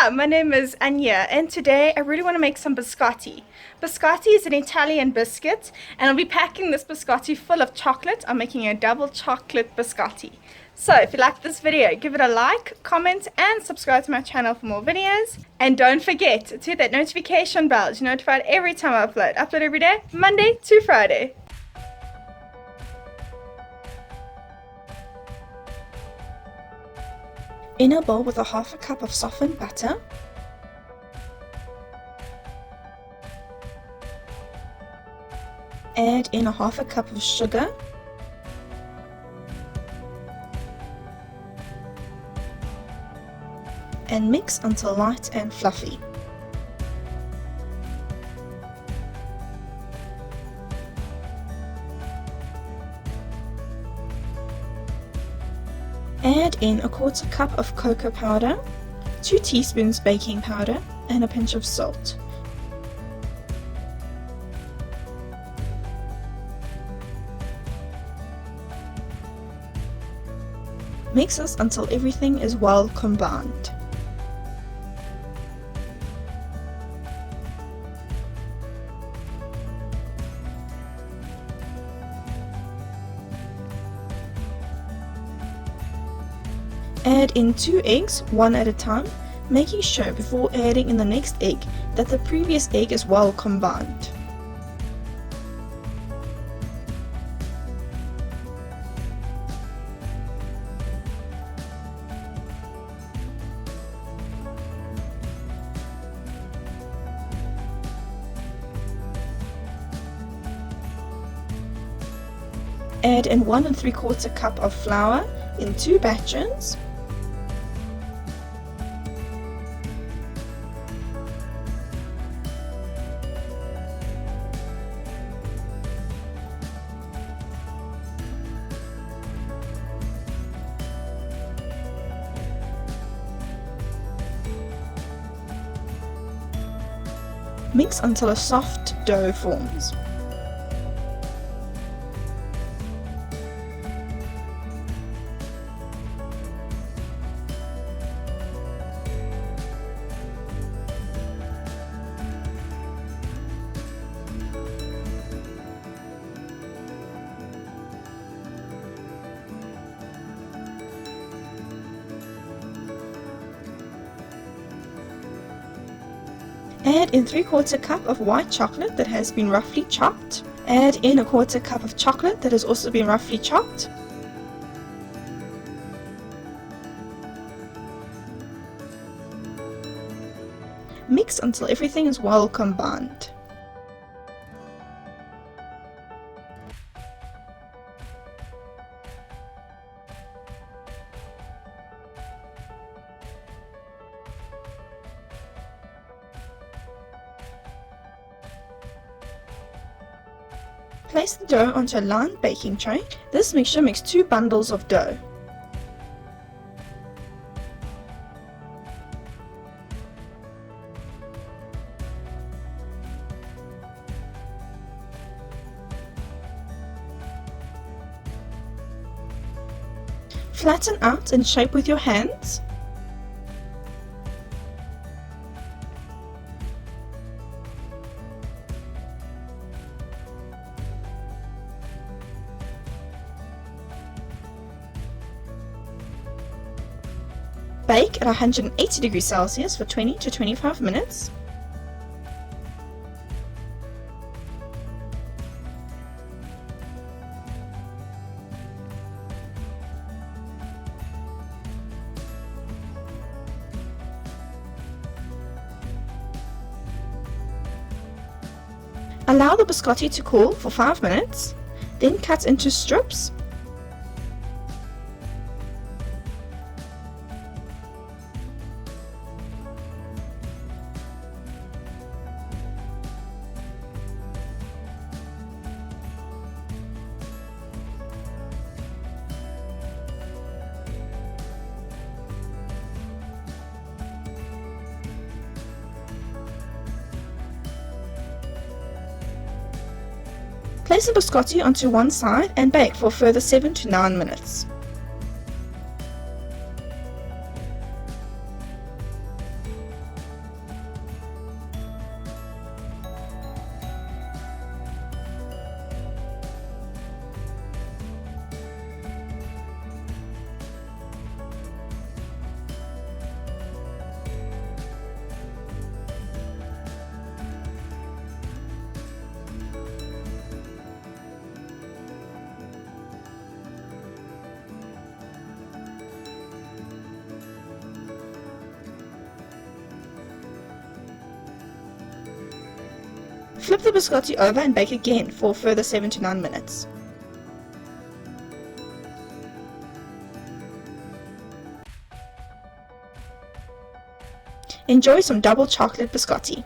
Hi, my name is Anya, and today I really want to make some biscotti. Biscotti is an Italian biscuit, and I'll be packing this biscotti full of chocolate. I'm making a double chocolate biscotti. So if you like this video, give it a like, comment, and subscribe to my channel for more videos. And don't forget to hit that notification bell to be notified every time I upload. Upload every day, Monday to Friday. In a bowl with a half a cup of softened butter, add in a half a cup of sugar, and mix until light and fluffy. Add in a quarter cup of cocoa powder, 2 teaspoons baking powder, and a pinch of salt. Mix this until everything is well combined. Add in 2 eggs, one at a time, making sure before adding in the next egg that the previous egg is well combined. Add in 1 3/4 cup of flour in 2 batches. Mix until a soft dough forms. Add in 3/4 cup of white chocolate that has been roughly chopped. Add in a 1/4 cup of chocolate that has also been roughly chopped. Mix until everything is well combined. Place the dough onto a lined baking tray. This mixture makes 2 bundles of dough. Flatten out and shape with your hands. Bake at 180 degrees Celsius for 20 to 25 minutes. Allow the biscotti to cool for 5 minutes, then cut into strips. Place the biscotti onto one side and bake for a further 7 to 9 minutes. Flip the biscotti over and bake again for a further 7 to 9 minutes. Enjoy some double chocolate biscotti.